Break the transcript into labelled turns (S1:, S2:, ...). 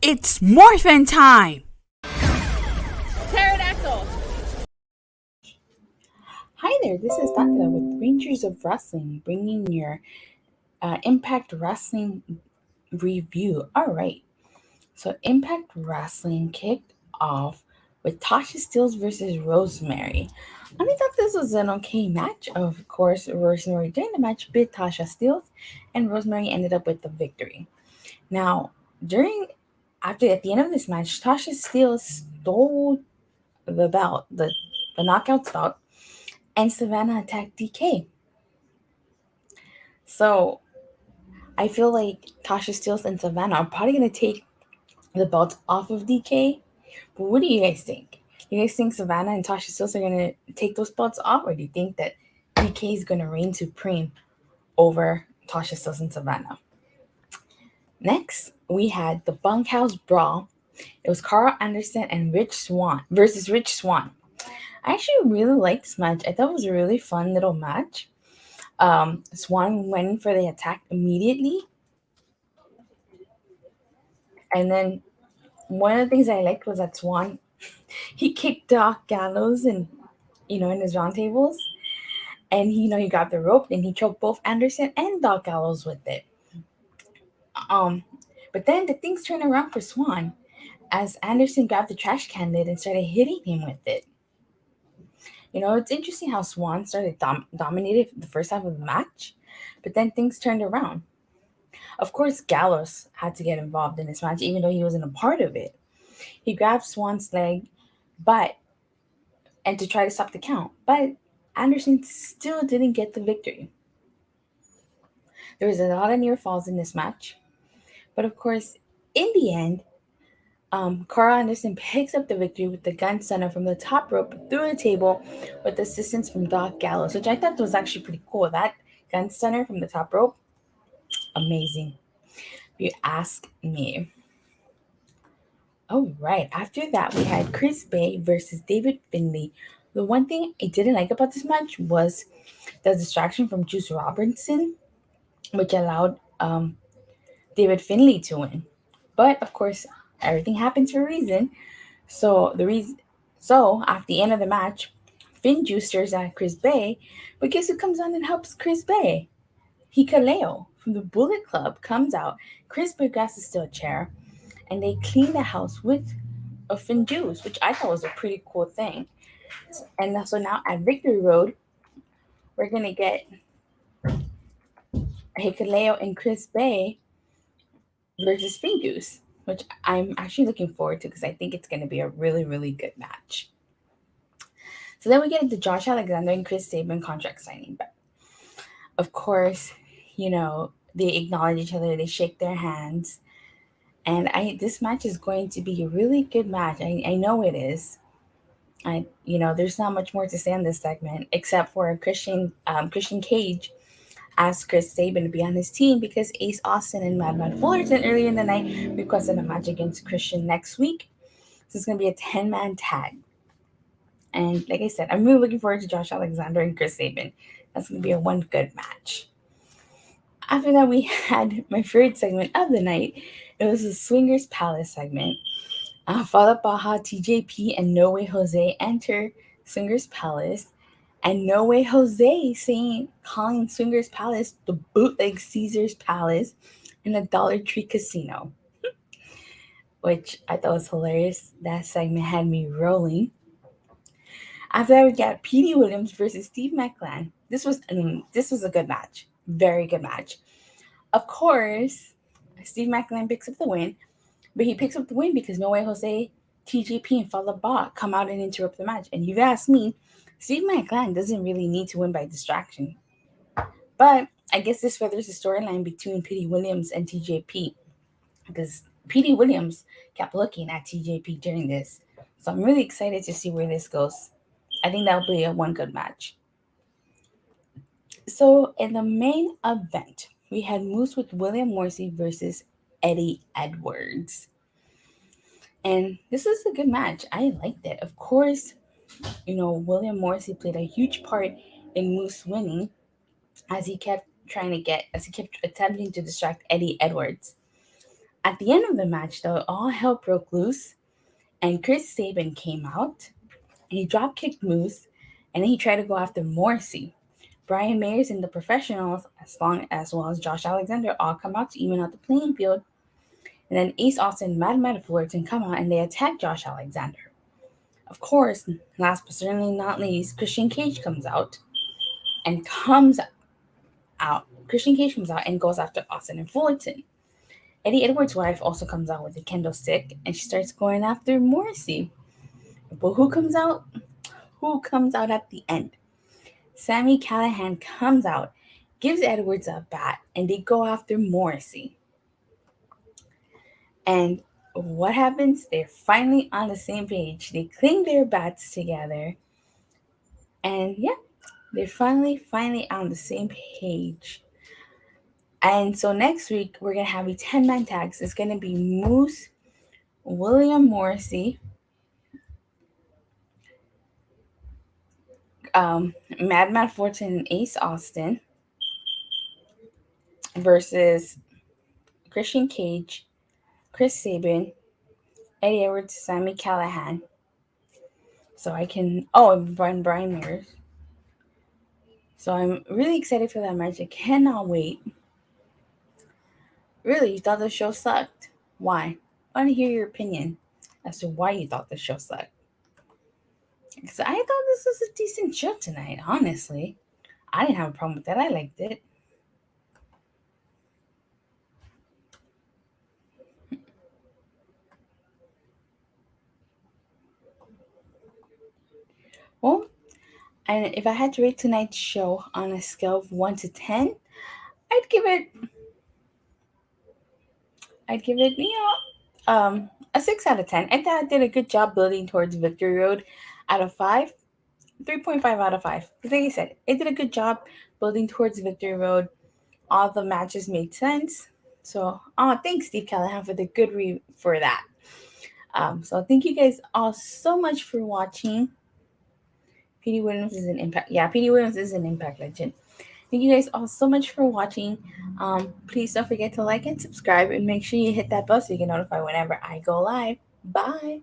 S1: It's morphin' time!
S2: Pterodactyl.
S3: Hi there, this is Dr. with Rangers of Wrestling, bringing your Impact Wrestling review. All right, so Impact Wrestling kicked off with Tasha Stills versus Rosemary. I thought this was an okay match. Of course, Rosemary during the match beat Tasha Stills, and Rosemary ended up with the victory. Now, at the end of this match, Tasha Stills stole the belt, the knockout belt, and Savannah attacked DK. So I feel like Tasha Stills and Savannah are probably going to take the belts off of DK. But what do you guys think? You guys think Savannah and Tasha Stills are going to take those belts off? Or do you think that DK is going to reign supreme over Tasha Stills and Savannah? Next, we had the Bunkhouse Brawl. It was Karl Anderson and Rich Swann versus Rich Swann. I actually really liked this match. I thought it was a really fun little match. Swann went in for the attack immediately. And then one of the things I liked was that Swann, he kicked Doc Gallows in his round tables. And he got the rope and he choked both Anderson and Doc Gallows with it. But then the things turned around for Swann as Anderson grabbed the trash can lid and started hitting him with it. It's interesting how Swann started dominated the first half of the match, but then things turned around. Of course, Gallows had to get involved in this match, even though he wasn't a part of it. He grabbed Swann's leg, and to try to stop the count, but Anderson still didn't get the victory. There was a lot of near falls in this match, but of course, in the end, Karl Anderson picks up the victory with the gun stunner from the top rope through the table with assistance from Doc Gallows, which I thought was actually pretty cool. That gun stunner from the top rope, amazing, if you ask me. All right, after that, we had Chris Bay versus David Finley. The one thing I didn't like about this match was the distraction from Juice Robinson, which allowed David Finley to win. But of course, everything happens for a reason. So at the end of the match, Finn Justers at Chris Bay, but guess who comes on and helps Chris Bay? Hikaleo from the Bullet Club comes out. Chris Bay grabs a steel chair, and they clean the house with a Finn Juice, which I thought was a pretty cool thing. And so now at Victory Road, we're gonna get Hikaleo and Chris Bay versus Finn Juice, which I'm actually looking forward to because I think it's going to be a really, really good match. So then we get into Josh Alexander and Chris Sabin contract signing. But of course, they acknowledge each other, they shake their hands. And this match is going to be a really good match. I know it is. There's not much more to say on this segment except for Christian Cage asked Chris Sabin to be on his team because Ace Austin and Madman Fullerton earlier in the night requested a match against Christian next week. So it's going to be a 10-man tag. And like I said, I'm really looking forward to Josh Alexander and Chris Sabin. That's going to be a one good match. After that, we had my favorite segment of the night. It was the Swingers Palace segment. Fallout Baja, TJP, and No Way Jose enter Swingers Palace. And No Way Jose calling Swingers Palace the bootleg Caesar's Palace in a Dollar Tree casino, which I thought was hilarious. That segment had me rolling. After that, we got Petey Williams versus Steve Mcglenn. This was a good match, very good match. Of course, Steve Mcglenn picks up the win, but he picks up the win because No Way Jose, TJP, and Fallout Baja come out and interrupt the match. And you've asked me, Steve Maclin doesn't really need to win by distraction. But I guess this furthers the storyline between Petey Williams and TJP because Petey Williams kept looking at TJP during this. So I'm really excited to see where this goes. I think that'll be a one good match. So in the main event, we had Moose with William Morsi versus Eddie Edwards. And this was a good match. I liked it. Of course, William Morsi played a huge part in Moose winning as he kept he kept attempting to distract Eddie Edwards. At the end of the match, though, all hell broke loose, and Chris Sabin came out, and he drop kicked Moose, and then he tried to go after Morsi. Brian Mayers and the professionals, as well as Josh Alexander, all come out to even out the playing field. And then Ace Austin, Mad Fullerton come out and they attack Josh Alexander. Of course, last but certainly not least, Christian Cage comes out. Christian Cage comes out and goes after Austin and Fullerton. Eddie Edwards' wife also comes out with a kendo stick and she starts going after Morrissey. But who comes out? Who comes out at the end? Sami Callihan comes out, gives Edwards a bat, and they go after Morrissey. And what happens? They're finally on the same page. They cling their bats together. And yeah, they're finally on the same page. And so next week, we're going to have a 10-man tag. It's going to be Moose, William Morsi, Mad Fullerton, and Ace Austin versus Christian Cage, Chris Sabin, Eddie Edwards, Sami Callihan. So and Brian Mayers. So I'm really excited for that match. I cannot wait. Really, you thought the show sucked? Why? I want to hear your opinion as to why you thought the show sucked. Because I thought this was a decent show tonight, honestly. I didn't have a problem with that. I liked it. Well, and if I had to rate tonight's show on a scale of 1 to 10, I'd give it, a 6 out of 10. I thought I did a good job building towards Victory Road. Out of 5, 3.5 out of 5. Like I said, it did a good job building towards Victory Road. All the matches made sense. So, thanks, Steve Callahan, for the good for that. So thank you guys all so much for watching. Petey Williams is an Impact. Yeah, Petey Williams is an Impact legend. Thank you guys all so much for watching. Please don't forget to like and subscribe, and make sure you hit that bell so you get notified whenever I go live. Bye.